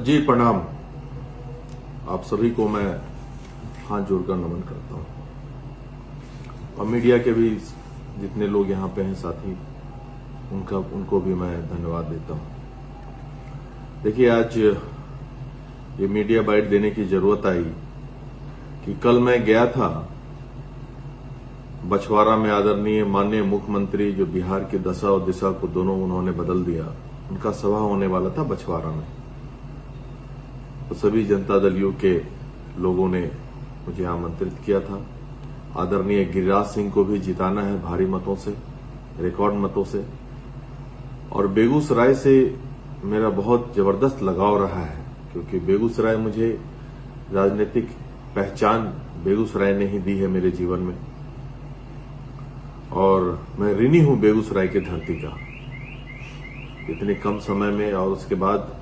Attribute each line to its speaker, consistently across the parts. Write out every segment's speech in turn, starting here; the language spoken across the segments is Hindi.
Speaker 1: जी प्रणाम। आप सभी को मैं हाथ जोड़कर नमन करता हूं और मीडिया के भी जितने लोग यहाँ पे हैं साथी उनको भी मैं धन्यवाद देता हूं। देखिए, आज ये मीडिया बाइट देने की जरूरत आई कि कल मैं गया था बछवाड़ा में। आदरणीय माननीय मुख्यमंत्री जो बिहार की दशा और दिशा को दोनों उन्होंने बदल दिया, उनका सभा होने वाला था बछवाड़ा में। तो सभी जनता दल यू के लोगों ने मुझे आमंत्रित किया था। आदरणीय गिरिराज सिंह को भी जिताना है भारी मतों से, रिकॉर्ड मतों से। और बेगूसराय से मेरा बहुत जबरदस्त लगाव रहा है, क्योंकि बेगूसराय मुझे राजनीतिक पहचान बेगूसराय ने ही दी है मेरे जीवन में, और मैं ऋणी हूं बेगूसराय की धरती का। इतने कम समय में और उसके बाद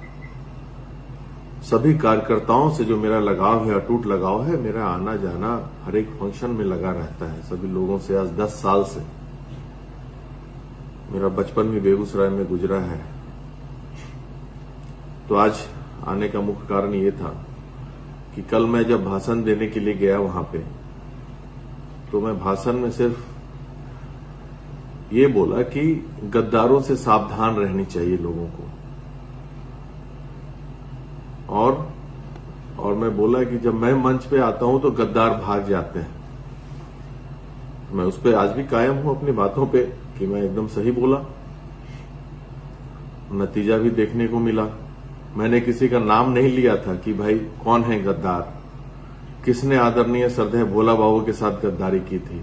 Speaker 1: सभी कार्यकर्ताओं से जो मेरा लगाव है, अटूट लगाव है, मेरा आना जाना हर एक फंक्शन में लगा रहता है सभी लोगों से। आज 10 साल से मेरा बचपन भी बेगूसराय में गुजरा है। तो आज आने का मुख्य कारण ये था कि कल मैं जब भाषण देने के लिए गया वहां पे, तो मैं भाषण में सिर्फ ये बोला कि गद्दारों से सावधान रहनी चाहिए लोगों को। और मैं बोला कि जब मैं मंच पे आता हूं तो गद्दार भाग जाते हैं। मैं उस पर आज भी कायम हूं अपनी बातों पे कि मैं एकदम सही बोला। नतीजा भी देखने को मिला। मैंने किसी का नाम नहीं लिया था कि भाई कौन है गद्दार, किसने आदरणीय श्रद्धेय भोला बाबू के साथ गद्दारी की थी।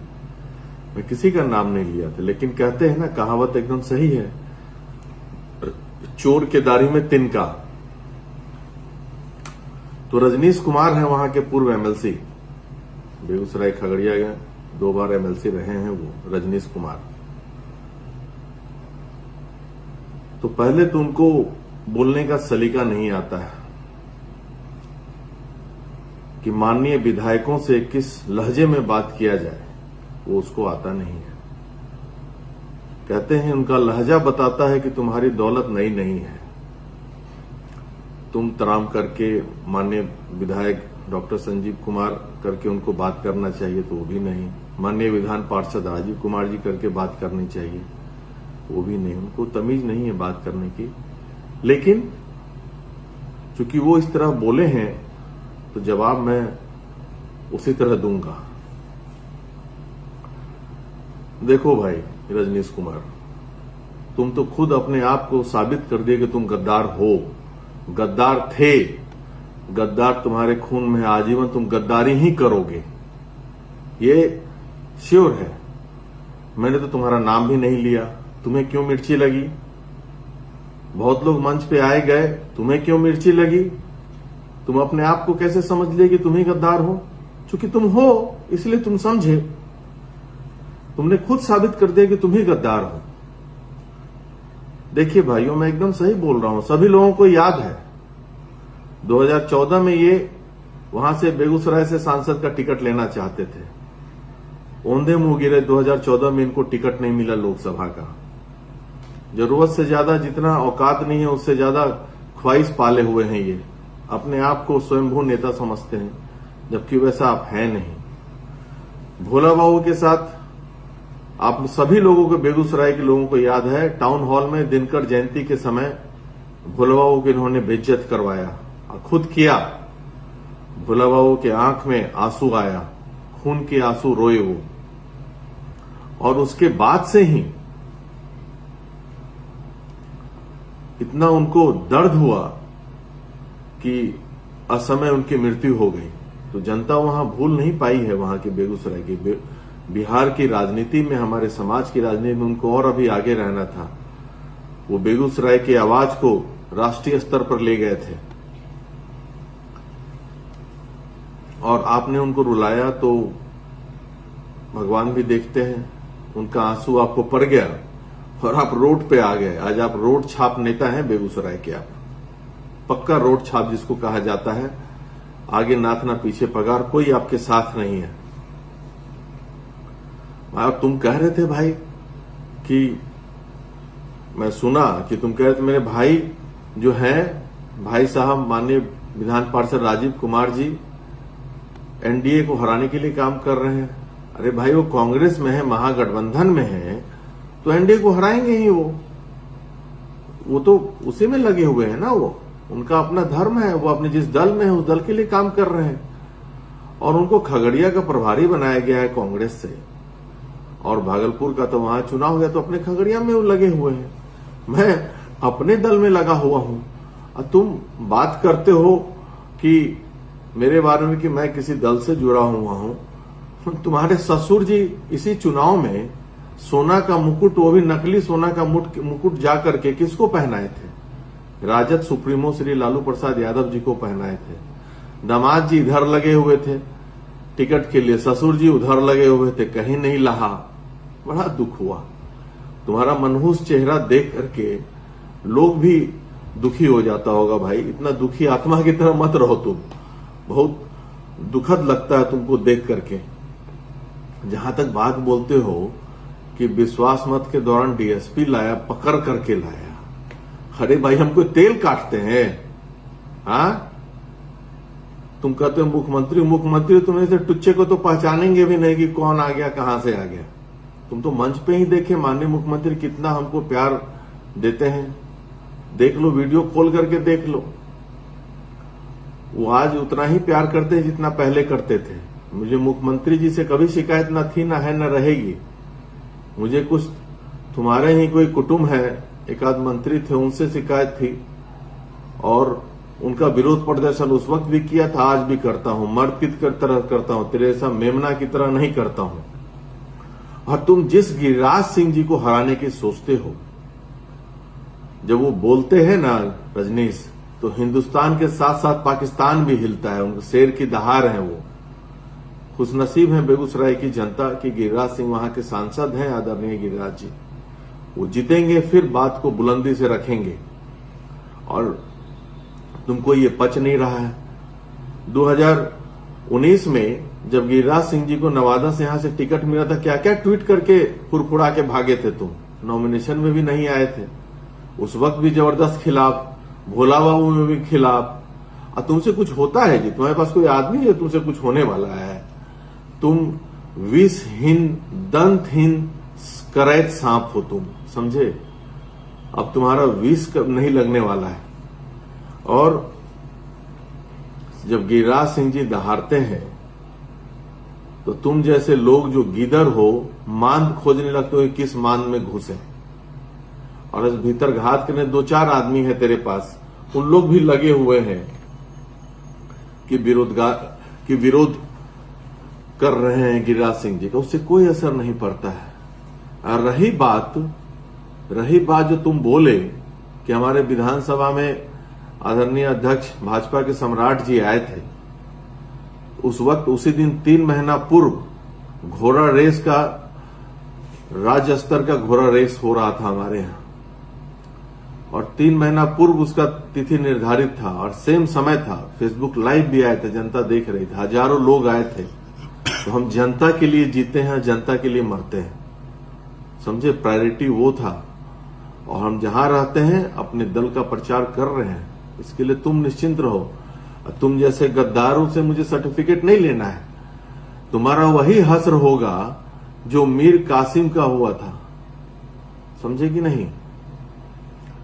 Speaker 1: मैं किसी का नाम नहीं लिया था, लेकिन कहते हैं ना, कहावत एकदम सही है, चोर के दाढ़ी में तिनका। तो रजनीश कुमार हैं वहां के पूर्व एमएलसी, बेगूसराय खगड़िया गए 2 बार एमएलसी रहे हैं वो रजनीश कुमार। तो पहले तो उनको बोलने का सलीका नहीं आता है कि माननीय विधायकों से किस लहजे में बात किया जाए, वो उसको आता नहीं है। कहते हैं उनका लहजा बताता है कि तुम्हारी दौलत नई नहीं है। तुम तराम करके माननीय विधायक डॉक्टर संजीव कुमार करके उनको बात करना चाहिए, तो वो भी नहीं। माननीय विधान पार्षद राजीव कुमार जी करके बात करनी चाहिए, वो भी नहीं। उनको तमीज नहीं है बात करने की। लेकिन चूंकि वो इस तरह बोले हैं, तो जवाब मैं उसी तरह दूंगा। देखो भाई रजनीश कुमार, तुम तो खुद अपने आप को साबित कर दिए कि तुम गद्दार हो, गद्दार थे। गद्दार तुम्हारे खून में है, आजीवन तुम गद्दारी ही करोगे, ये श्योर है। मैंने तो तुम्हारा नाम भी नहीं लिया। तुम्हें क्यों मिर्ची लगी? बहुत लोग मंच पे आए गए, तुम्हें क्यों मिर्ची लगी? तुम अपने आप को कैसे समझ लिए कि तुम ही गद्दार हो? चूंकि तुम हो इसलिए तुम समझे। तुमने खुद साबित कर दिया कि तुम ही गद्दार हो। देखिए भाइयों, मैं एकदम सही बोल रहा हूं। सभी लोगों को याद है 2014 में ये वहां से बेगूसराय से सांसद का टिकट लेना चाहते थे। औंधे मुंह गिरे। 2014 में इनको टिकट नहीं मिला लोकसभा का। जरूरत से ज्यादा, जितना औकात नहीं है उससे ज्यादा ख्वाहिश पाले हुए हैं ये। अपने आप को स्वयंभू नेता समझते हैं, जबकि वैसा आप हैं नहीं। भोला बाबू के साथ आप सभी लोगों को, बेगूसराय के लोगों को याद है, टाउन हॉल में दिनकर जयंती के समय भोला बाबू की इन्होंने बेइज्जत करवाया, और खुद किया। भोला बाबू के आंख में आंसू आया, खून के आंसू रोए वो। और उसके बाद से ही इतना उनको दर्द हुआ कि असमय उनकी मृत्यु हो गई। तो जनता वहां भूल नहीं पाई है, वहां की बेगूसराय की, बिहार की राजनीति में, हमारे समाज की राजनीति में उनको और अभी आगे रहना था। वो बेगूसराय की आवाज को राष्ट्रीय स्तर पर ले गए थे, और आपने उनको रुलाया। तो भगवान भी देखते हैं, उनका आंसू आपको पड़ गया और आप रोड पे आ गए। आज आप रोड छाप नेता हैं बेगूसराय के, आप पक्का रोड छाप जिसको कहा जाता है। आगे नाथ ना पीछे पगार, कोई आपके साथ नहीं है। और तुम कह रहे थे भाई कि मैं सुना कि तुम कह रहे थे मेरे भाई जो हैं भाई साहब माननीय विधान पार्षद राजीव कुमार जी एनडीए को हराने के लिए काम कर रहे हैं। अरे भाई, वो कांग्रेस में है, महागठबंधन में है, तो एनडीए को हराएंगे ही। वो तो उसी में लगे हुए हैं ना। वो उनका अपना धर्म है, वो अपने जिस दल में है उस दल के लिए काम कर रहे हैं। और उनको खगड़िया का प्रभारी बनाया गया है कांग्रेस से, और भागलपुर का तो वहां चुनाव हुआ तो अपने खगड़िया में वो लगे हुए हैं। मैं अपने दल में लगा हुआ हूं, और तुम बात करते हो कि मेरे बारे में कि मैं किसी दल से जुड़ा हुआ हूं। तुम्हारे ससुर जी इसी चुनाव में सोना का मुकुट, वो भी नकली सोना का मुकुट जा करके किसको पहनाए थे? राजद सुप्रीमो श्री लालू प्रसाद यादव जी को पहनाए थे। दामाद जी इधर लगे हुए थे टिकट के लिए, ससुर जी उधर लगे हुए थे, कहीं नहीं लहा। बड़ा दुख हुआ। तुम्हारा मनहूस चेहरा देख करके लोग भी दुखी हो जाता होगा। भाई, इतना दुखी आत्मा की तरह मत रहो तुम। बहुत दुखद लगता है तुमको देख करके। जहां तक बात बोलते हो कि विश्वास मत के दौरान डीएसपी लाया, पकड़ करके लाया। अरे भाई, हमको तेल काटते हैं? हाँ, तुम कहते हो मुख्यमंत्री तुम्हें से टुच्चे को तो पहचानेंगे भी नहीं कि कौन आ गया, कहां से आ गया। तुम तो मंच पे ही देखे माननीय मुख्यमंत्री कितना हमको प्यार देते हैं। देख लो, वीडियो खोल करके देख लो। वो आज उतना ही प्यार करते हैं जितना पहले करते थे। मुझे मुख्यमंत्री जी से कभी शिकायत न थी, न है, न रहेगी। मुझे कुछ तुम्हारे ही कोई कुटुंब है, एक आध मंत्री थे, उनसे शिकायत थी, और उनका विरोध प्रदर्शन उस वक्त भी किया था, आज भी करता हूं। मर्द की तरह करता हूं, तेरे ऐसा मेमना की तरह नहीं करता हूं। और तुम जिस गिरिराज सिंह जी को हराने की सोचते हो, जब वो बोलते हैं ना रजनीश, तो हिंदुस्तान के साथ साथ पाकिस्तान भी हिलता है। उनके शेर की दहाड़ है वो। खुशनसीब है बेगूसराय की जनता कि गिरिराज सिंह वहां के सांसद हैं, आदरणीय गिरिराज जी। वो जीतेंगे, फिर बात को बुलंदी से रखेंगे। और तुमको ये पच नहीं रहा है। 2019 में जब गिरिराज सिंह जी को नवादा से यहां से टिकट मिला था, क्या क्या ट्वीट करके फुरफुरा के भागे थे तुम। नॉमिनेशन में भी नहीं आए थे, उस वक्त भी जबरदस्त खिलाफ, भोला बाबू में भी खिलाफ। और तुमसे कुछ होता है जी? तुम्हारे पास कोई आदमी है तुमसे कुछ होने वाला है? तुम विषहीन, दंतहीन, करैत सांप हो तुम, समझे? अब तुम्हारा विष नहीं लगने वाला है। और जब गिरिराज सिंह जी दहाड़ते हैं तो तुम जैसे लोग जो गीदड़ हो, मांद खोजने लगते हो किस मांद में घुसे। और इस भीतर घात करने 2-4 आदमी है तेरे पास, उन लोग भी लगे हुए हैं कि विरोध कर रहे हैं गिरिराज सिंह जी का। उससे कोई असर नहीं पड़ता है। और रही बात जो तुम बोले कि हमारे विधानसभा में आदरणीय अध्यक्ष भाजपा के सम्राट जी आए थे, उस वक्त उसी दिन 3 महीना पूर्व घोड़ा रेस का, राज्य स्तर का घोड़ा रेस हो रहा था हमारे यहाँ। और 3 महीना पूर्व उसका तिथि निर्धारित था और सेम समय था। फेसबुक लाइव भी आए थे, जनता देख रही थी, हजारों लोग आए थे। तो हम जनता के लिए जीते हैं, जनता के लिए मरते हैं, समझे? प्रायोरिटी वो था। और हम जहां रहते हैं अपने दल का प्रचार कर रहे हैं, इसके लिए तुम निश्चिंत रहो। तुम जैसे गद्दारों से मुझे सर्टिफिकेट नहीं लेना है। तुम्हारा वही हश्र होगा जो मीर कासिम का हुआ था, समझे कि नहीं?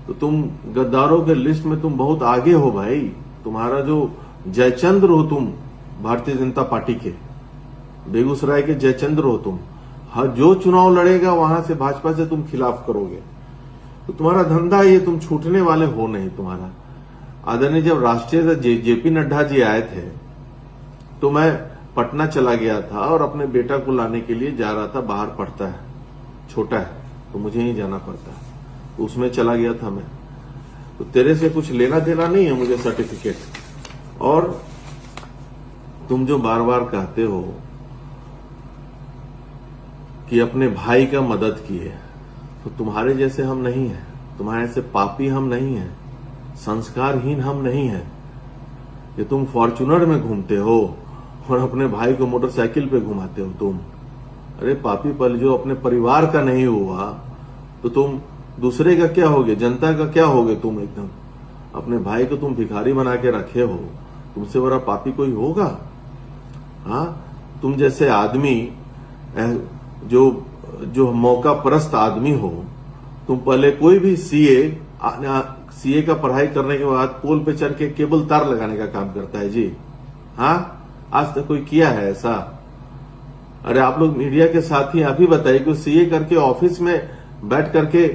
Speaker 1: तो तुम गद्दारों के लिस्ट में तुम बहुत आगे हो भाई। तुम्हारा जो जयचंद्र हो तुम, भारतीय जनता पार्टी के बेगूसराय के जयचंद्र हो तुम। हर जो चुनाव लड़ेगा वहां से भाजपा से तुम खिलाफ करोगे। तो तुम्हारा धंधा ये, तुम छूटने वाले हो नहीं। तुम्हारा आदरणीय जब राष्ट्रीय जेपी नड्डा जी आए थे तो मैं पटना चला गया था और अपने बेटा को लाने के लिए जा रहा था। बाहर पढ़ता है, छोटा है, तो मुझे ही जाना पड़ता है, तो उसमें चला गया था मैं। तो तेरे से कुछ लेना देना नहीं है मुझे सर्टिफिकेट। और तुम जो बार बार कहते हो कि अपने भाई का मदद किए, तो तुम्हारे जैसे हम नहीं हैं, तुम्हारे जैसे पापी हम नहीं हैं, संस्कारहीन हम नहीं हैं। ये तुम फॉर्च्यूनर में घूमते हो और अपने भाई को मोटरसाइकिल पे घुमाते हो तुम। अरे पापी पल, जो अपने परिवार का नहीं हुआ तो तुम दूसरे का क्या होगे, जनता का क्या होगे तुम एकदम। अपने भाई को तुम भिखारी बना के रखे हो, तुमसे बड़ा पापी कोई होगा? हाँ, तुम जैसे आदमी जो मौका परस्त आदमी हो, तुम पहले कोई भी सीए का पढ़ाई करने के बाद पोल पे चढ़ के केबल तार लगाने का काम करता है जी। हाँ, आज तक कोई किया है ऐसा? अरे आप लोग मीडिया के साथी आप ही बताइए कि सीए करके ऑफिस में बैठ करके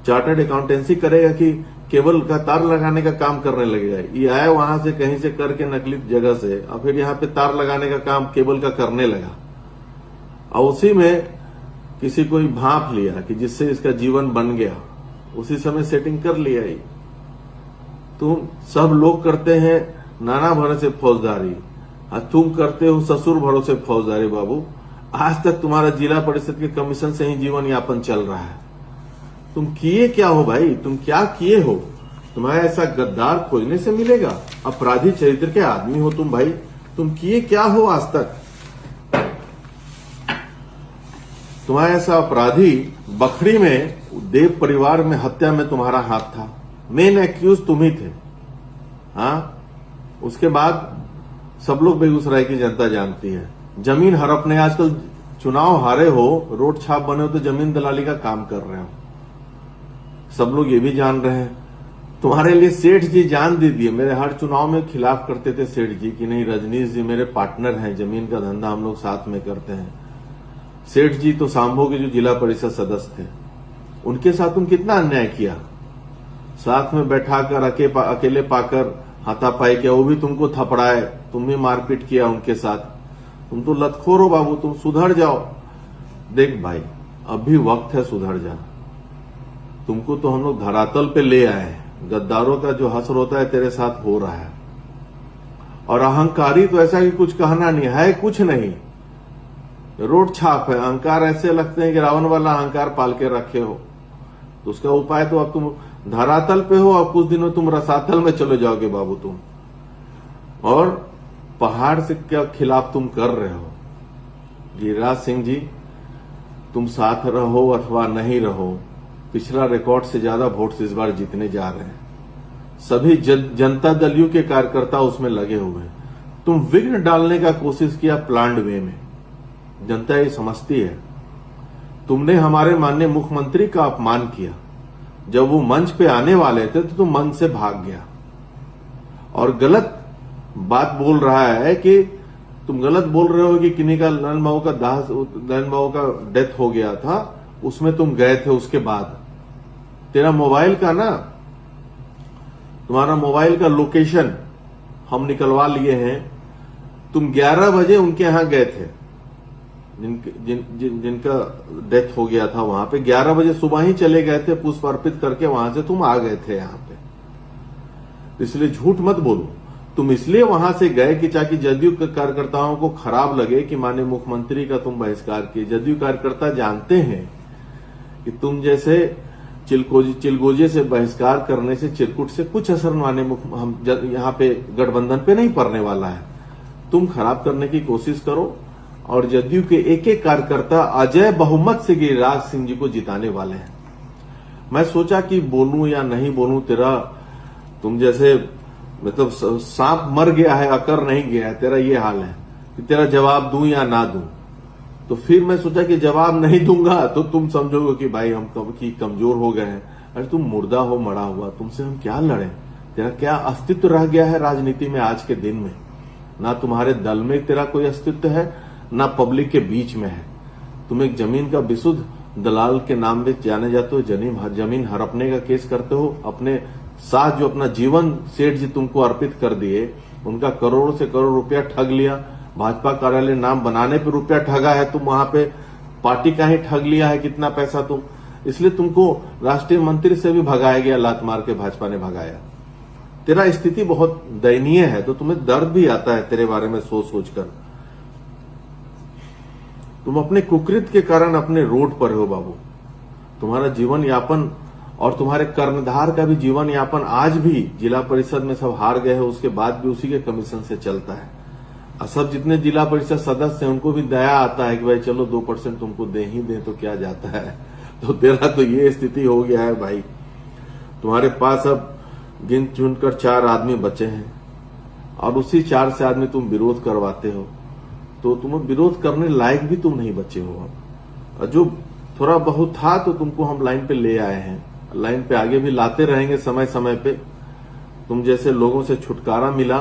Speaker 1: चार्टर्ड अकाउंटेंसी करेगा कि केबल का तार लगाने का काम करने लगेगा? ये आया वहां से कहीं से करके नकली जगह से, और फिर यहाँ पे तार लगाने का काम केबल का करने लगा, और उसी में किसी कोई भांप लिया कि जिससे इसका जीवन बन गया, उसी समय सेटिंग कर लिया ही। तुम सब लोग करते हैं नाना भरोसे फौजदारी, तुम करते हो ससुर भरोसे फौजदारी। बाबू, आज तक तुम्हारा जिला परिषद के कमीशन से ही जीवन यापन चल रहा है। तुम किए क्या हो भाई? तुम क्या किए हो? तुम्हारा ऐसा गद्दार खोजने से मिलेगा? अपराधी चरित्र के आदमी हो तुम भाई। तुम किए क्या हो आज तक? तुम्हारा ऐसा अपराधी बखरी में देव परिवार में हत्या में तुम्हारा हाथ था, मेन एक्यूज तुम ही थे। हाँ, उसके बाद सब लोग बेगूसराय की जनता जानती है। जमीन हड़पने, आजकल चुनाव हारे हो, रोड छाप बने हो तो जमीन दलाली का काम कर रहे हो, सब लोग ये भी जान रहे हैं। तुम्हारे लिए सेठ जी जान दे दिए। मेरे हर चुनाव में खिलाफ करते थे सेठ जी कि नहीं, रजनीश जी मेरे पार्टनर हैं, जमीन का धंधा हम लोग साथ में करते हैं। सेठ जी तो सांभो के जो जिला परिषद सदस्य थे, उनके साथ तुम कितना अन्याय किया। साथ में बैठाकर अकेले पाकर हाथापाई किया, वो भी तुमको थपड़ाए, तुम भी मारपीट किया उनके साथ। तुम तो लतखोर हो बाबू, तुम सुधर जाओ। देख भाई, अभी वक्त है, सुधर जा। तुमको तो हम लोग धरातल पे ले आए हैं। गद्दारों का जो हश्र होता है तेरे साथ हो रहा है। और अहंकारी तो ऐसा कि कुछ कहना नहीं है, कुछ नहीं, रोड छाप है। अहंकार ऐसे लगते हैं कि रावण वाला अहंकार पाल के रखे हो। तो उसका उपाय तो अब तुम धरातल पे हो, अब कुछ दिनों तुम रसातल में चले जाओगे बाबू तुम। और पहाड़ से क्या खिलाफ तुम कर रहे हो? गिरिराज सिंह जी, तुम साथ रहो अथवा नहीं रहो, पिछला रिकॉर्ड से ज्यादा वोट इस बार जीतने जा रहे हैं। सभी जनता दलियों के कार्यकर्ता उसमें लगे हुए हैं। तुम विघ्न डालने का कोशिश किया प्लान्ड वे में, जनता ये समझती है। तुमने हमारे माननीय मुख्यमंत्री का अपमान किया। जब वो मंच पे आने वाले थे तो तुम मंच से भाग गया और गलत बात बोल रहा है कि तुम गलत बोल रहे हो कि किन्हीं का नयन बाबू का डेथ हो गया था, उसमें तुम गए थे। उसके बाद तेरा मोबाइल का ना, तुम्हारा मोबाइल का लोकेशन हम निकलवा लिए हैं। तुम 11 बजे उनके यहां गए थे, जिनका डेथ हो गया था वहां पे 11 बजे सुबह ही चले गए थे, पुष्प अर्पित करके वहां से तुम आ गए थे यहां पे। इसलिए झूठ मत बोलो। तुम इसलिए वहां से गए कि ताकि जदयू के कार्यकर्ताओं को खराब लगे कि माननीय मुख्यमंत्री का तुम बहिष्कार किए। जदयू कार्यकर्ता जानते हैं कि तुम जैसे चिलगोजे से बहिष्कार करने से, चिरकुट से कुछ असर हम यहाँ पे गठबंधन पे नहीं पड़ने वाला है। तुम खराब करने की कोशिश करो और जदयू के एक एक कार्यकर्ता अजय बहुमत से गिरिराज सिंह जी को जिताने वाले हैं। मैं सोचा कि बोलूं या नहीं बोलूं, तुम जैसे मतलब सांप मर गया है अकर नहीं गया है, तेरा ये हाल है कि तेरा जवाब दूं या ना दूं। तो फिर मैं सोचा कि जवाब नहीं दूंगा तो तुम समझोगे कि भाई हम कमजोर हो गए हैं। अरे तुम मुर्दा हो, मरा हुआ, तुमसे हम क्या लड़े? तेरा क्या अस्तित्व रह गया है राजनीति में आज के दिन में? ना तुम्हारे दल में तेरा कोई अस्तित्व है, ना पब्लिक के बीच में है। तुम एक जमीन का विशुद्ध दलाल के नाम पे जाने जाते हो, जमीन हड़पने का केस करते हो। अपने साथ जो अपना जीवन सेठ जी तुमको अर्पित कर दिए, उनका करोड़ से करोड़ रुपया ठग लिया। भाजपा कार्यालय नाम बनाने पे रुपया ठगा है तुम, वहां पे पार्टी का ही ठग लिया है कितना पैसा तुम। इसलिए तुमको राष्ट्रीय मंत्री से भी भगाया गया, लात मार के भाजपा ने भगाया। तेरा स्थिति बहुत दयनीय है, तो तुम्हें दर्द भी आता है तेरे बारे में सोच सोचकर। तुम अपने कुकृत के कारण अपने रोड पर हो बाबू। तुम्हारा जीवन यापन और तुम्हारे कर्णधार का भी जीवन यापन आज भी जिला परिषद में सब हार गए हैं, उसके बाद भी उसी के कमीशन से चलता है। और सब जितने जिला परिषद सदस्य हैं उनको भी दया आता है कि भाई चलो 2% तुमको दे ही दे तो क्या जाता है। तो तेरा तो ये स्थिति हो गया है भाई। तुम्हारे पास अब गिन चुन कर 4 आदमी बचे हैं और उसी 4 से आदमी तुम विरोध करवाते हो, तो तुम विरोध करने लायक भी तुम नहीं बचे हो अब। और जो थोड़ा बहुत था तो तुमको हम लाइन पे ले आए हैं, लाइन पे आगे भी लाते रहेंगे समय समय पे। तुम जैसे लोगों से छुटकारा मिला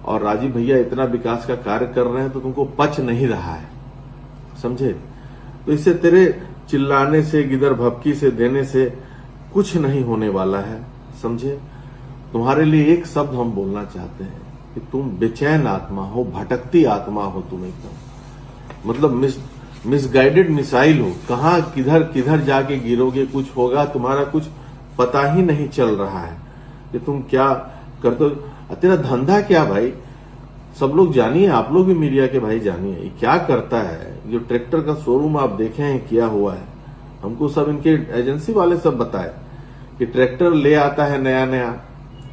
Speaker 1: और राजीव भैया इतना विकास का कार्य कर रहे हैं तो तुमको पच नहीं रहा है, समझे। तो इससे तेरे चिल्लाने से, गिदर भपकी से देने से कुछ नहीं होने वाला है, समझे। तुम्हारे लिए एक शब्द हम बोलना चाहते हैं कि तुम बेचैन आत्मा हो, भटकती आत्मा हो तुम, एकदम मतलब मिसगाइडेड मिसाइल हो। कहां किधर किधर जाके गिरोगे, कुछ होगा, तुम्हारा कुछ पता ही नहीं चल रहा है कि तुम क्या करते हो। तेरा धंधा क्या भाई, सब लोग जानिए, आप लोग भी मीडिया के भाई जानिए, ये क्या करता है। जो ट्रैक्टर का शोरूम आप देखे हैं किया हुआ है, हमको सब इनके एजेंसी वाले सब बताए कि ट्रैक्टर ले आता है नया नया,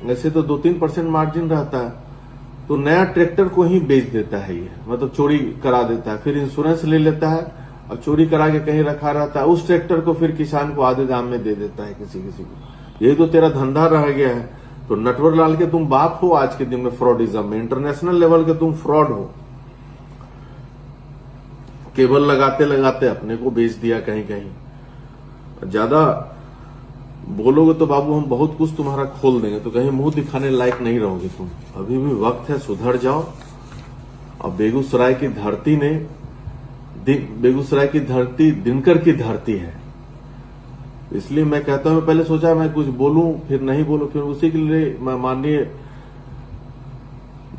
Speaker 1: वैसे तो 2-3% मार्जिन रहता है, तो नया ट्रैक्टर को ही बेच देता है ये, मतलब चोरी करा देता है, फिर इंश्योरेंस ले लेता है और चोरी करा के कहीं रखा रहता है, उस ट्रैक्टर को फिर किसान को आधे दाम में दे देता है किसी किसी को। यही तो तेरा धंधा रह गया है। तो नटवर लाल के तुम बाप हो आज के दिन में फ्रॉडिज्म में, इंटरनेशनल लेवल के तुम फ्रॉड हो। केबल लगाते लगाते अपने को बेच दिया कहीं कहीं। ज्यादा बोलोगे तो बाबू हम बहुत कुछ तुम्हारा खोल देंगे, तो कहीं मुंह दिखाने लायक नहीं रहोगे तुम। अभी भी वक्त है, सुधर जाओ। और बेगूसराय की धरती ने, बेगूसराय की धरती दिनकर की धरती है, इसलिए मैं कहता हूं, पहले सोचा मैं कुछ बोलूं फिर नहीं बोलूं, फिर उसी के लिए मैं माननीय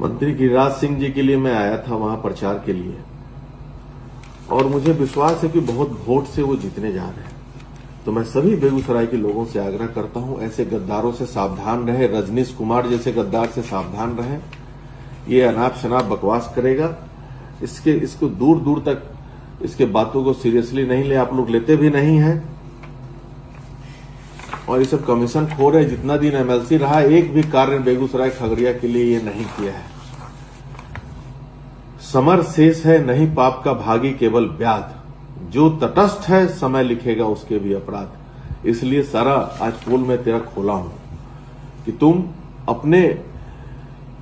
Speaker 1: मंत्री गिरिराज सिंह जी के लिए मैं आया था वहां प्रचार के लिए, और मुझे विश्वास है कि बहुत वोट से वो जीतने जा रहे हैं। तो मैं सभी बेगूसराय के लोगों से आग्रह करता हूं, ऐसे गद्दारों से सावधान रहे, रजनीश कुमार जैसे गद्दार से सावधान रहे। ये अनाप शनाप बकवास करेगा, इसको दूर दूर तक इसके बातों को सीरियसली नहीं ले, आप लोग लेते भी नहीं हैं। और ये सब कमीशन खो रहे, जितना दिन एमएलसी रहा एक भी कार्य बेगूसराय खगड़िया के लिए ये नहीं किया है। समर शेष है नहीं पाप का भागी केवल व्याध, जो तटस्थ है समय लिखेगा उसके भी अपराध। इसलिए सारा आज पोल में तेरा खोला हूं कि तुम अपने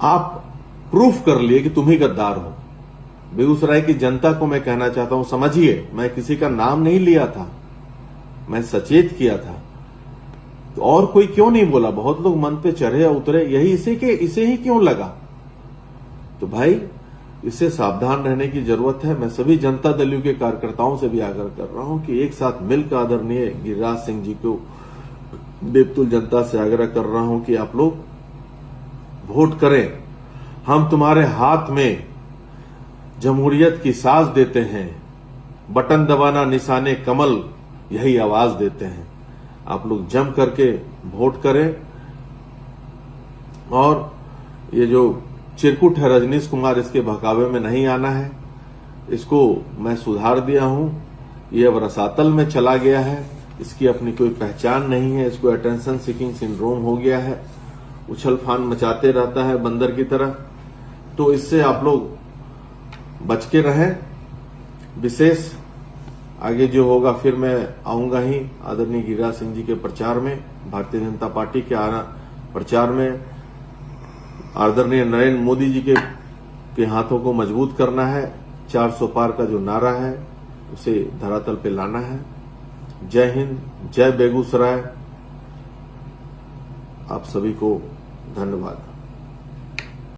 Speaker 1: आप प्रूफ कर लिए कि तुम ही गद्दार हो। बेगूसराय की जनता को मैं कहना चाहता हूं, समझिए, मैं किसी का नाम नहीं लिया था, मैं सचेत किया था। तो और कोई क्यों नहीं बोला, बहुत लोग मन पे चढ़े या उतरे, यही इसे ही क्यों लगा। तो भाई इससे सावधान रहने की जरूरत है। मैं सभी जनता दलियों के कार्यकर्ताओं से भी आग्रह कर रहा हूं कि एक साथ मिलकर आदरणीय गिरिराज सिंह जी को, बेतुल जनता से आग्रह कर रहा हूं कि आप लोग वोट करें। हम तुम्हारे हाथ में जमहूरियत की साज देते हैं, बटन दबाना निशाने कमल यही आवाज देते हैं। आप लोग जम करके वोट करें। और ये जो चिरकुट है रजनीश कुमार, इसके बहकावे में नहीं आना है। इसको मैं सुधार दिया हूं, ये अब रसातल में चला गया है, इसकी अपनी कोई पहचान नहीं है, इसको अटेंशन सीकिंग सिंड्रोम हो गया है, उछल फान मचाते रहता है बंदर की तरह। तो इससे आप लोग बच के रहें। विशेष आगे जो होगा फिर मैं आऊंगा ही आदरणीय गिरिराज सिंह जी के प्रचार में, भारतीय जनता पार्टी के प्रचार में। आदरणीय नरेंद्र मोदी जी के हाथों को मजबूत करना है, 400 पार का जो नारा है उसे धरातल पे लाना है। जय हिंद, जय बेगूसराय। आप सभी को धन्यवाद।